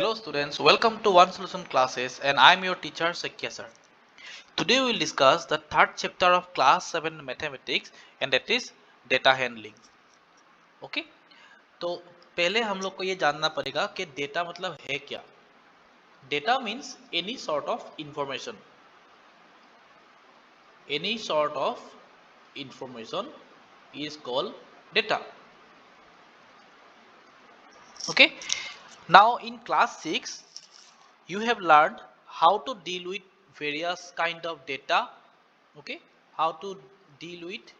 Hello students, welcome to One Solution classes and I am your teacher Sakya sir. Today we will discuss the third chapter of class 7 mathematics and that is data handling. Okay? तो पहले हम लोग को ये जानना पड़ेगा कि data मतलब है क्या. Data means any sort of information. Any sort of information is called data. Okay? Now in class 6 you have learned how to deal with various kind of data. Okay, how to deal with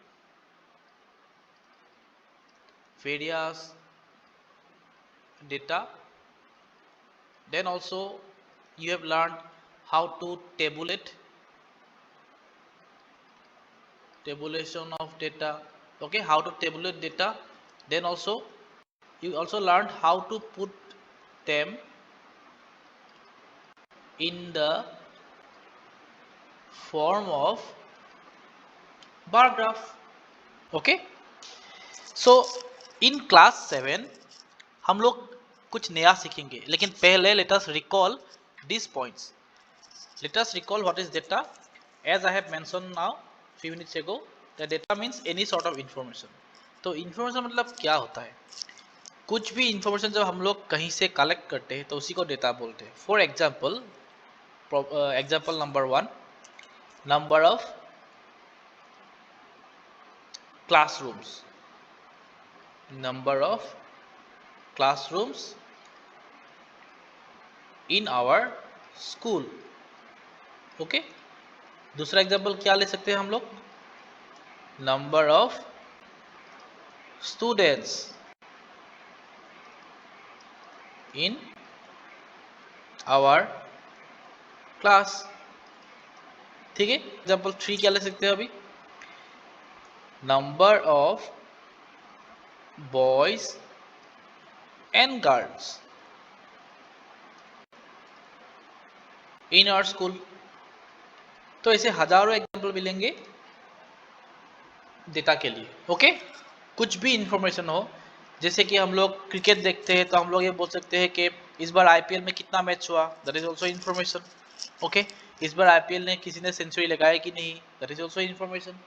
various data. Then also you have learned how to tabulation of data. Okay, how to tabulate data. Then also you also learned how to put them in the form of bar graph. Okay, so in class 7 हम लोग कुछ नया सीखेंगे, लेकिन पहले let us recall these points. Let us recall what is data. As I have mentioned now few minutes ago, that data means any sort of information. तो information मतलब क्या होता है? कुछ भी information जब हम लोग कहीं से कलेक्ट करते हैं तो उसी को डेटा बोलते हैं. For example, example number 1, number of classrooms. Number of classrooms in our school. Okay, दूसरा एग्जाम्पल क्या ले सकते हैं हम लोग? Number of students in our class. ठीक है, एग्जाम्पल 3 क्या ले सकते हैं अभी? Number of boys and girls in our school. तो ऐसे हजारों एग्जाम्पल मिलेंगे डेटा के लिए. ओके, कुछ भी इंफॉर्मेशन हो, जैसे कि हम लोग क्रिकेट देखते हैं तो हम लोग ये बोल सकते हैं कि इस बार आईपीएल में कितना मैच हुआ, that is also information. Okay, इस बार आईपीएल ने किसी ने सेंचुरी लगाया कि नहीं, दैट इज ऑल्सो इन्फॉर्मेशन.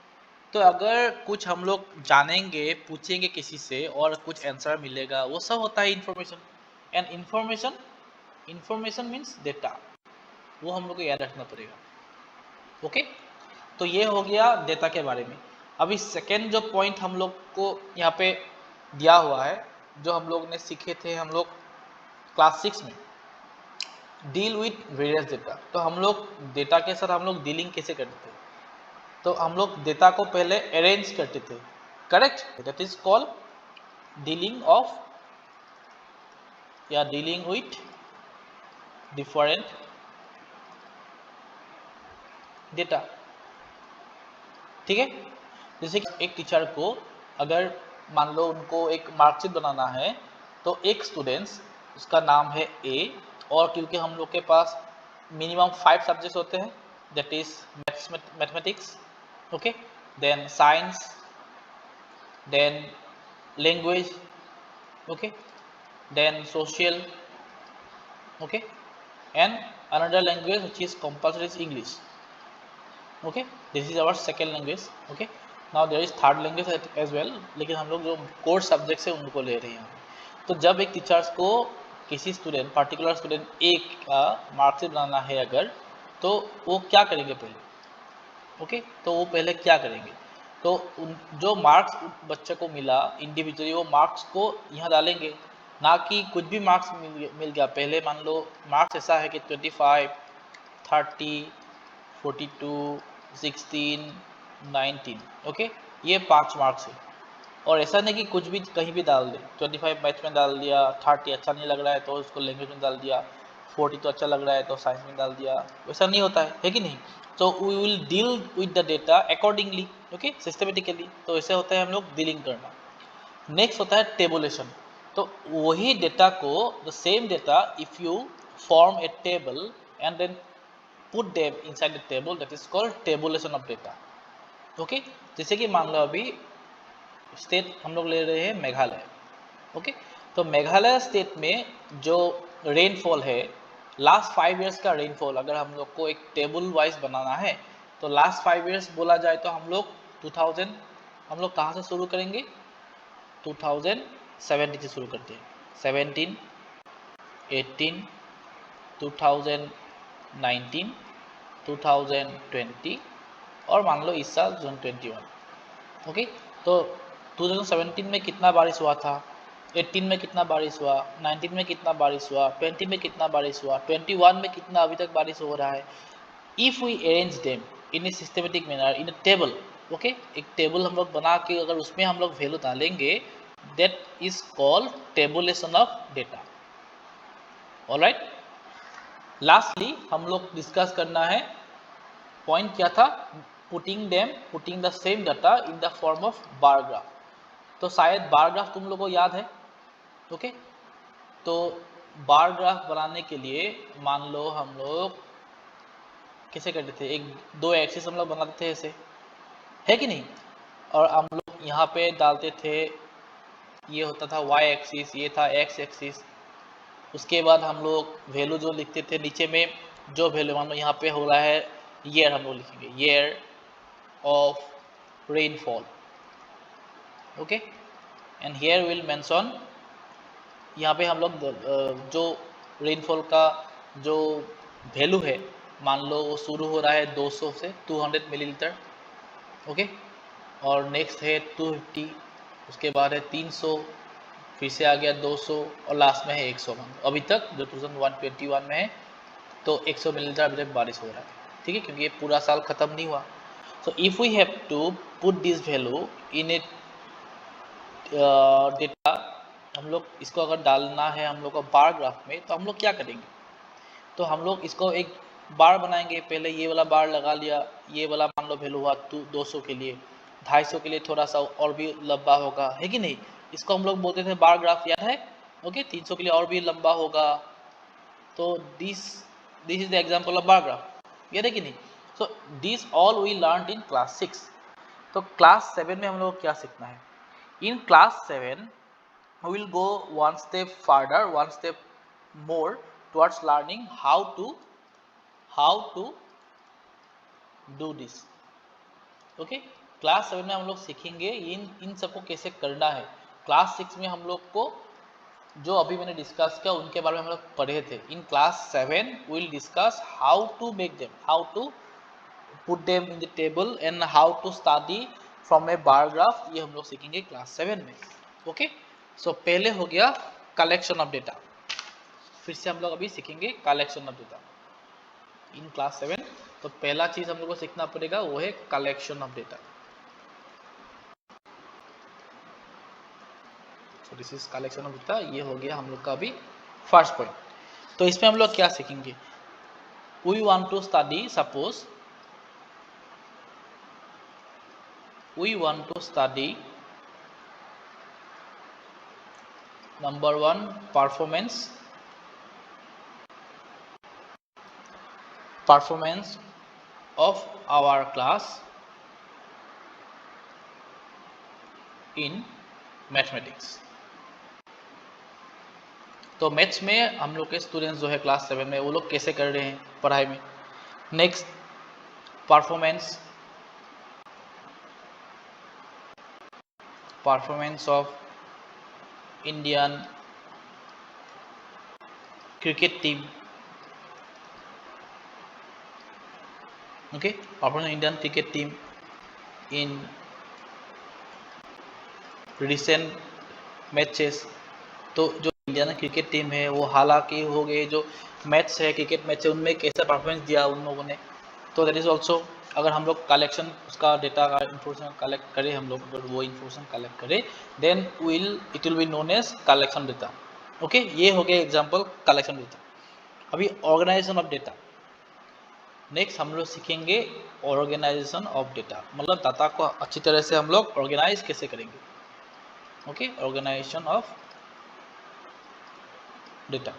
तो अगर कुछ हम लोग जानेंगे, पूछेंगे किसी से और कुछ आंसर मिलेगा, वो सब होता है information. And information means data, वो हम लोग को याद रखना पड़ेगा. ओके, तो ये हो गया डेटा के बारे में. अभी सेकेंड जो पॉइंट हम लोग को यहाँ पे दिया हुआ है, जो हम लोग ने सीखे थे हम लोग क्लास 6 में, डील विथ वेरियस डेटा. तो हम लोग डेटा के साथ हम लोग डीलिंग कैसे करते थे? तो हम लोग डेटा को पहले अरेंज करते थे, correct? That is called dealing of या डीलिंग विथ डिफरेंट डेटा. ठीक है, जैसे कि एक टीचर को अगर मान लो उनको एक मार्कशीट बनाना है, तो एक स्टूडेंट्स उसका नाम है ए, और क्योंकि हम लोग के पास मिनिमम 5 सब्जेक्ट्स होते हैं, that is mathematics, okay, then science, then language, okay, then social, okay, and another language which is compulsory is English. Okay, this is our second language. Okay, now there is third language as well, लेकिन हम लोग जो course subjects है उनको ले रहे हैं. तो जब एक टीचर्स को किसी स्टूडेंट, पर्टिकुलर स्टूडेंट एक का मार्कशीट बनाना है अगर, तो वो क्या करेंगे पहले? ओके, तो वो पहले क्या करेंगे? तो जो मार्क्स बच्चे को मिला इंडिविजुअली, वो मार्क्स को यहाँ डालेंगे, ना कि कुछ भी मार्क्स मिल गया. पहले मान लो मार्क्स ऐसा है कि 25, 30, 42, 16, 19. ओके, ये 5 मार्क्स है. और ऐसा नहीं कि कुछ भी कहीं भी डाल दे. 25 मैथ्स में डाल दिया, 30 अच्छा नहीं लग रहा है तो उसको लैंग्वेज में डाल दिया, 40 तो अच्छा लग रहा है तो साइंस में डाल दिया. वैसा नहीं होता है कि नहीं? तो we will deal with the data accordingly, okay, systematically. तो ऐसे होता है हम लोग डीलिंग करना. नेक्स्ट होता है टेबुलेशन. तो वही डेटा को, the same data, if you form a table and then put them inside the table, that is called tabulation of data. Okay, जैसे कि मान लो अभी स्टेट हम लोग ले रहे हैं मेघालय. ओके, तो मेघालय स्टेट में जो रेनफॉल है, लास्ट 5 ईयर्स का रेनफॉल अगर हम लोग को एक टेबल वाइज बनाना है तो लास्ट 5 ईयर्स बोला जाए तो हम लोग 2000 हम लोग कहाँ से शुरू करेंगे? 2017 से शुरू करते हैं। 17, 18, 2019, 2020 और मान लो इस साल 2021। ओके, तो 2017 में कितना बारिश हुआ था, 18 में कितना बारिश हुआ, 19 में कितना बारिश हुआ, 20 में कितना बारिश हुआ, 21 में कितना अभी तक बारिश हो रहा है। If we arrange them in a systematic manner in a table, okay, एक टेबल हम लोग बना के अगर उसमें हम लोग वैल्यू डालेंगे, that is called tabulation of data. Alright, lastly हम लोग डिस्कस करना है, पॉइंट क्या था, putting the same data in the form of bar graph. तो शायद बार ग्राफ तुम लोगों को याद है। ओके, तो बार ग्राफ बनाने के लिए मान लो हम लोग कैसे करते थे, एक दो एक्सिस हम लोग बनाते थे ऐसे, है कि नहीं, और हम लोग यहाँ पे डालते थे, ये होता था y एक्सिस, ये था x एक्सिस। उसके बाद हम लोग वैल्यू जो लिखते थे नीचे में, जो वैल्यू मान लो यहाँ पे हो रहा है ईयर, हम लोग लिखेंगे year of rainfall. Okay, and here will mention, यहाँ पे हम लोग जो रेनफॉल का जो वैल्यू है मान लो वो शुरू हो रहा है 200 से 200 मिलीलीटर। ओके, और नेक्स्ट है 250, उसके बाद है 300, फिर से आ गया 200 और लास्ट में है 100। अभी तक जो 2021 में है तो 100 मिलीलीटर अभी तक बारिश हो रहा है, ठीक है, क्योंकि ये पूरा साल खत्म नहीं हुआ। So if we have to put this value in a data, हम लोग इसको अगर डालना है हम लोग को बार ग्राफ में, तो हम लोग क्या करेंगे, तो हम लोग इसको एक बार बनाएंगे। पहले ये वाला बार लगा लिया, ये वाला मान लो वैल्यू हुआ 200 के लिए, 250 के लिए थोड़ा सा और भी लंबा होगा, है कि नहीं, इसको हम लोग बोलते थे बार ग्राफ, याद है। ओके, 300 के लिए और भी लंबा होगा, तो this is the example of bar graph, याद है कि नहीं। So this all we learn in class 6। तो क्लास 7 में हम लोग क्या सीखना है, in class 7 we will go one step further, one step more towards learning how to do this. Okay, class 7 में हम लोग सीखेंगे इन सबको कैसे करना है। क्लास 6 में हम लोग को जो अभी मैंने डिस्कस किया उनके बारे में हम लोग पढ़े थे। In class 7 we will discuss how to make them, how to put them in the table and how to study from a bar graph, ये हम लोग सीखेंगे क्लास 7 में। ओके, सो पहले हो गया कलेक्शन ऑफ डेटा, फिर से हम लोग अभी सीखेंगे collection of data in class 7। तो पहला चीज हम लोग को सीखना पड़ेगा वो है collection of data. So this is collection of data, ये हो गया हम लोग का अभी फर्स्ट पॉइंट। तो इसमें हम लोग क्या सीखेंगे, we want to study, suppose we want to study number 1 performance of our class in mathematics। तो मैथ्स में हम लोग के स्टूडेंट्स जो है क्लास 7 में वो लोग कैसे कर रहे हैं पढ़ाई में। Next, performance of Indian cricket team. Okay, performance Indian cricket team in recent matches. तो जो इंडियन क्रिकेट टीम है वो हालांकि हो गए जो मैच है, क्रिकेट मैच है, उनमें कैसा परफॉर्मेंस दिया उन लोगों ने। तो दैट इज ऑल्सो, अगर हम लोग कलेक्शन उसका डेटा का इंफॉर्मेशन कलेक्ट करें, हम लोग अगर वो इंफॉर्मेशन कलेक्ट करें, then it will be known as collection data. Okay, ये हो गया एग्जाम्पल कलेक्शन डेटा। अभी ऑर्गेनाइजेशन ऑफ डेटा, नेक्स्ट हम लोग सीखेंगे ऑर्गेनाइजेशन ऑफ डेटा, मतलब डाटा को अच्छी तरह से हम लोग ऑर्गेनाइज कैसे करेंगे। Okay, organisation of data.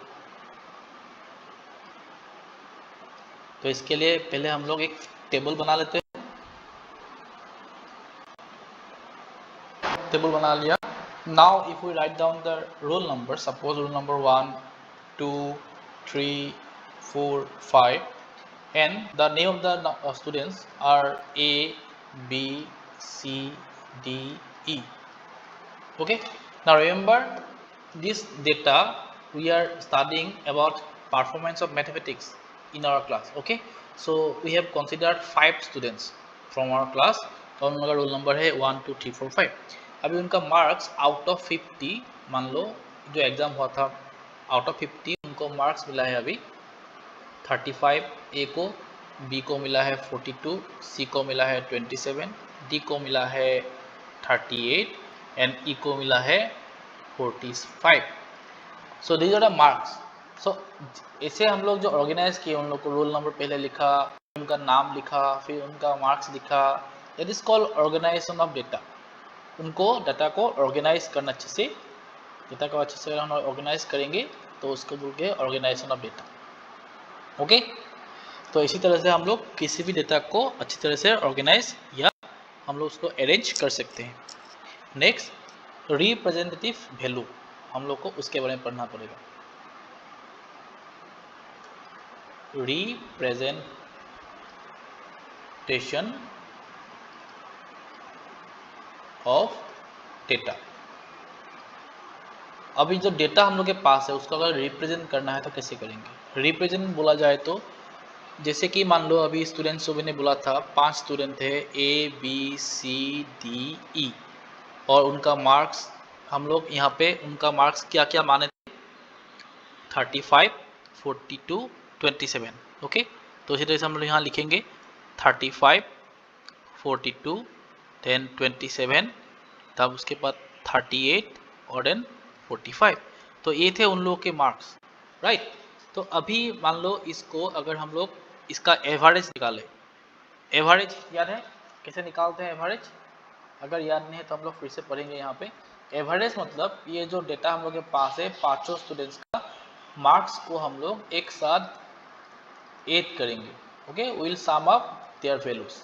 तो इसके लिए पहले हम लोग एक टेबल बना लेते हैं। टेबल बना लिया। Now if we write down the roll number, suppose roll number 1 2, 3, 4, 5, and the name of the students are A, B, C, D, E. Okay, now remember this data we are studying about performance of mathematics in our class. Okay, so we have considered 5 students from our class और उनका roll number है 1, 2, 3, 4, 5. अभी उनका marks out of 50, मान लो जो exam हुआ था out of 50 उनको मार्क्स मिला है अभी 35, ए को, बी को मिला है 42, सी को मिला है 27, डी को मिला है 38 एंड ई को मिला है 45. So these are the marks. So ऐसे हम लोग जो ऑर्गेनाइज किए उन लोग को रोल नंबर पहले लिखा, उनका नाम लिखा, फिर उनका मार्क्स लिखा. That is called organisation of data. उनको डाटा को ऑर्गेनाइज करना अच्छे से, डेटा को अच्छे से हम ऑर्गेनाइज करेंगे तो उसको बोलते हैं ऑर्गेनाइजेशन ऑफ डेटा. ओके, तो इसी तरह से हम लोग किसी भी डेटा को अच्छी तरह से ऑर्गेनाइज या हम लोग उसको अरेंज कर सकते हैं. नेक्स्ट, रिप्रेजेंटेटिव वैल्यू, हम लोग को उसके बारे में पढ़ना पड़ेगा. Representation of data. अभी जो डेटा हम लोग के पास है उसको अगर रिप्रेजेंट करना है तो कैसे करेंगे. रिप्रेजेंट बोला जाए तो जैसे कि मान लो अभी स्टूडेंट सुबह ने बोला था 5 स्टूडेंट थे ए, बी, सी, डी, ई और उनका मार्क्स हम लोग यहाँ पे उनका मार्क्स क्या क्या माने थे 35, 42, 27. ओके, तो इसी तरह से हम लोग यहाँ लिखेंगे 35, 42, देन 27, तब उसके बाद 38 और देन 45. तो ये थे उन लोगों के मार्क्स, राइट. तो अभी मान लो इसको अगर हम लोग इसका एवरेज निकालें. एवरेज याद है कैसे निकालते हैं एवरेज? अगर याद नहीं है तो हम लोग फिर से पढ़ेंगे यहाँ पे. एवरेज मतलब ये जो डेटा हम लोग के पास है पांचों स्टूडेंट्स का मार्क्स को हम लोग एक साथ ऐड करेंगे. Okay, will sum up their values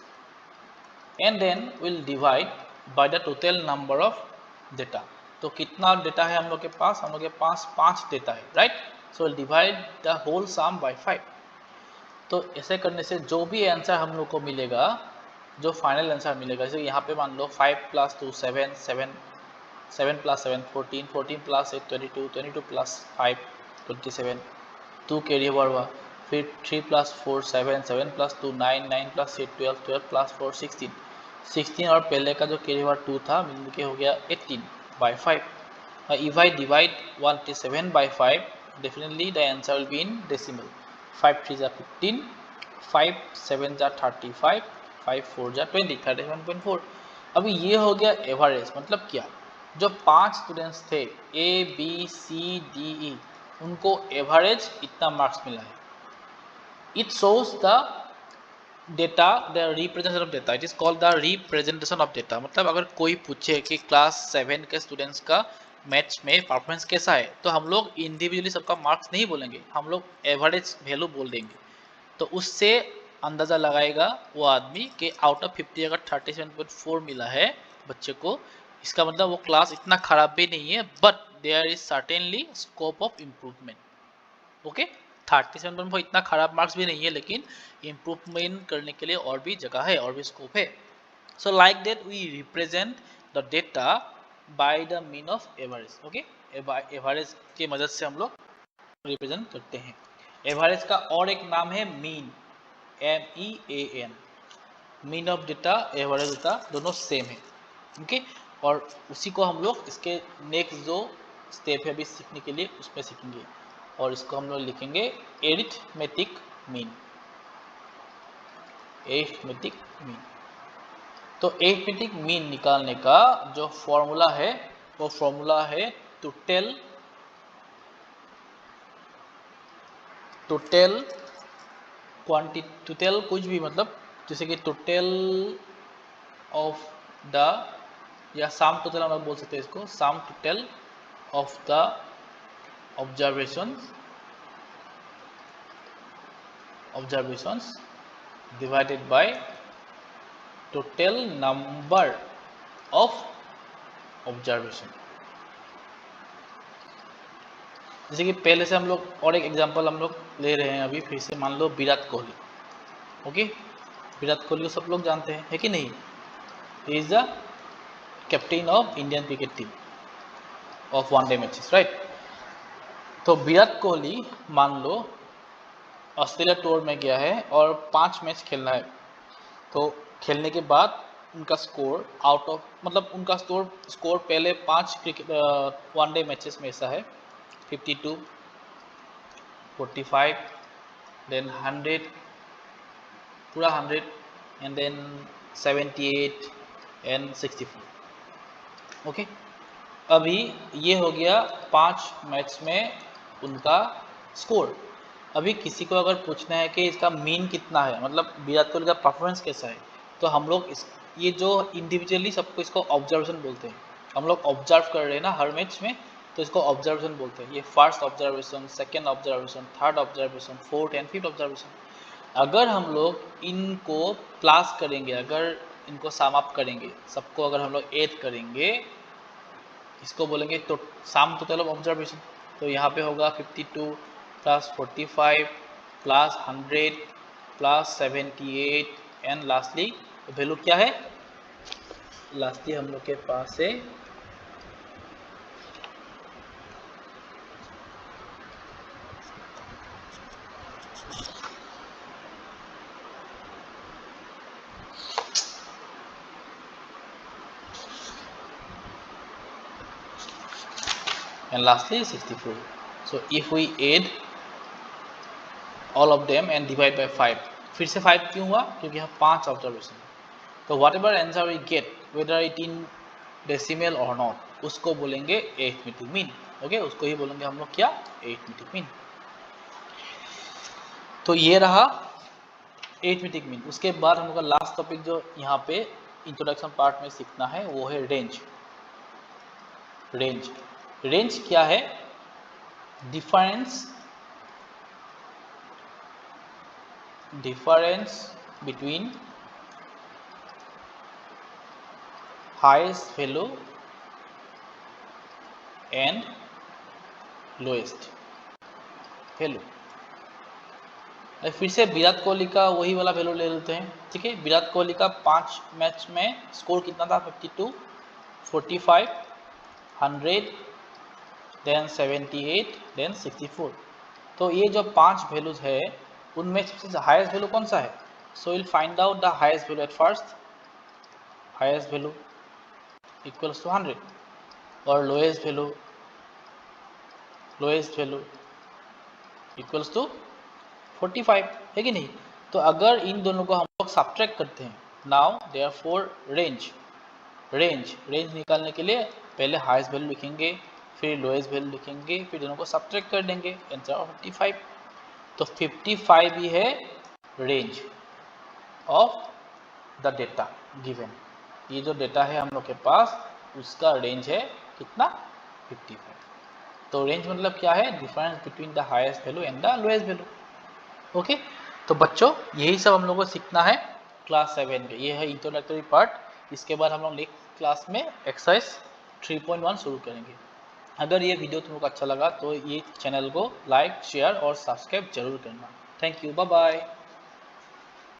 and then will divide by the total number of data. तो कितना डेटा है हम लोग के पास? हम लोग के पास 5 डेटा है, right. So will divide the whole sum by 5. तो ऐसे करने से जो भी आंसर हम लोग को मिलेगा, जो फाइनल आंसर मिलेगा, जैसे यहाँ पे मान लो 5 + 2 7, 7 + 7 14, 14 + 8 22, 22 + 5 27, 2 कैरी ओवर हुआ. फिर 3 + 4 7, 7 + 2 9, 9 + 8 12, 12 + 4 16, 16 और पहले का जो कैरी ओवर 2 था मिल के हो गया 18/5. If I divide 127 by 5, definitely the answer will be in decimal. 5 3 are 15, 5 7 are 35, 5 4 are 20, 37.4. अभी ये हो गया एवरेज. मतलब क्या, जो 5 स्टूडेंट्स थे ए, बी, सी, डी, ई, उनको एवरेज इतना मार्क्स मिला है. It shows the data, the representation of data. It is called the representation of data. मतलब अगर कोई पूछे कि क्लास 7 के स्टूडेंट्स का मैथ्स में परफॉर्मेंस कैसा है तो हम लोग इंडिविजुअली सबका मार्क्स नहीं बोलेंगे, हम लोग एवरेज वैल्यू बोल देंगे. तो उससे अंदाज़ा लगाएगा वो आदमी कि आउट ऑफ 50 अगर 37.4 मिला है बच्चे को, इसका मतलब वो क्लास इतना ख़राब भी नहीं है, but there is certainly scope of improvement. Okay, 37.4 इतना ख़राब मार्क्स भी नहीं है, लेकिन इम्प्रूवमेंट करने के लिए और भी जगह है, और भी स्कोप है. So like that we represent the data by the mean of average. Okay, average की मदद से हम लोग रिप्रेजेंट करते हैं. एवरेज का और एक नाम है mean, MEAN. Mean of data, average data दोनों सेम है. ओके, और उसी को हम लोग इसके नेक्स्ट जो स्टेप है अभी सीखने के लिए उसमें सीखेंगे, और इसको हम लोग लिखेंगे एरिथमेटिक मीन. Arithmetic mean. तो एरिथमेटिक मीन निकालने का जो फॉर्मूला है वो फॉर्मूला है टोटल क्वांटिटी. टोटल कुछ भी, मतलब जैसे कि टोटल ऑफ द, या सम टोटल हम लोग बोल सकते हैं इसको, sum total of the observations divided by total number of observation. जैसे कि पहले से हम लोग और एक एग्जांपल हम लोग ले रहे हैं अभी फिर से, मान लो विराट कोहली। ओके, विराट कोहली को सब लोग जानते हैं, है कि नहीं? He is the captain of Indian cricket team of one day matches, right. तो विराट कोहली मान लो ऑस्ट्रेलिया टूर में गया है और 5 मैच खेलना है। तो खेलने के बाद उनका स्कोर आउट ऑफ, मतलब उनका स्कोर पहले 5 क्रिकेट वनडे मैचेस में ऐसा है 52, 45, देन 100, पूरा 100, एंड देन 78 एंड 64। ओके, अभी ये हो गया 5 मैच में उनका स्कोर। अभी किसी को अगर पूछना है कि इसका मीन कितना है, मतलब विराट कोहली का परफॉर्मेंस कैसा है, तो हम लोग ये जो इंडिविजुअली सबको इसको ऑब्जर्वेशन बोलते हैं। हम लोग ऑब्जर्व कर रहे हैं ना हर मैच में, तो इसको ऑब्जर्वेशन बोलते हैं। ये first observation, second observation, third observation, fourth and fifth observation. अगर हम लोग इनको क्लास करेंगे, अगर इनको सम अप करेंगे, सबको अगर हम लोग ऐड करेंगे, इसको बोलेंगे तो सम टोटल ऑफ ऑब्जर्वेशन। तो यहाँ पे होगा 52 plus 45 plus 100 plus 78 and lastly value क्या है? लास्टली हम लोग के पास है and lastly 64. So if we add all of them and divide by 5, फिर से 5 क्यों हुआ? क्योंकि यहाँ 5 ऑब्जर्वेशन। तो whatever answer we get, whether it in decimal or not, उसको बोलेंगे अरिथमेटिक मीन। ओके, उसको ही बोलेंगे हम लोग क्या? Arithmetic mean. तो ये रहा अरिथमेटिक मीन। उसके बाद हम लोग का लास्ट टॉपिक जो यहाँ पे इंट्रोडक्शन पार्ट में सीखना है वो है रेंज। रेंज, रेंज क्या है? difference between highest value and lowest value। फिर से विराट कोहली का वही वाला वैल्यू ले लेते हैं, ठीक है। विराट कोहली का 5 मैच में स्कोर कितना था? 52, 45, 100, देन 78, देन 64। तो ये जो 5 वैल्यूज है उनमें सबसे हाईएस्ट वैल्यू कौन सा है? So will find out the highest value at first. Highest value equals to 100 और लोएस्ट वैल्यू इक्वल्स टू 45, है कि नहीं? तो अगर इन दोनों को हम लोग सब्ट्रैक्ट करते हैं, नाउ देयरफॉर रेंज निकालने के लिए पहले हाईएस्ट वैल्यू लिखेंगे, फिर लोएस्ट वैल्यू लिखेंगे, फिर दोनों को सब्ट्रैक्ट कर देंगे, आंसर 55। तो 55 ही है range of the data given. ये जो डेटा है हम लोग के पास उसका रेंज है कितना? 55। तो रेंज मतलब क्या है? Difference between the highest value and the lowest value. Okay, तो बच्चों यही सब हम लोग को सीखना है क्लास 7 में। ये है इंट्रोडक्टरी पार्ट। इसके बाद हम लोग नेक्स्ट क्लास में एक्सरसाइज 3.1 शुरू करेंगे। अगर ये वीडियो तुमको अच्छा लगा तो ये चैनल को लाइक, शेयर और सब्सक्राइब जरूर करना। Thank you, bye bye.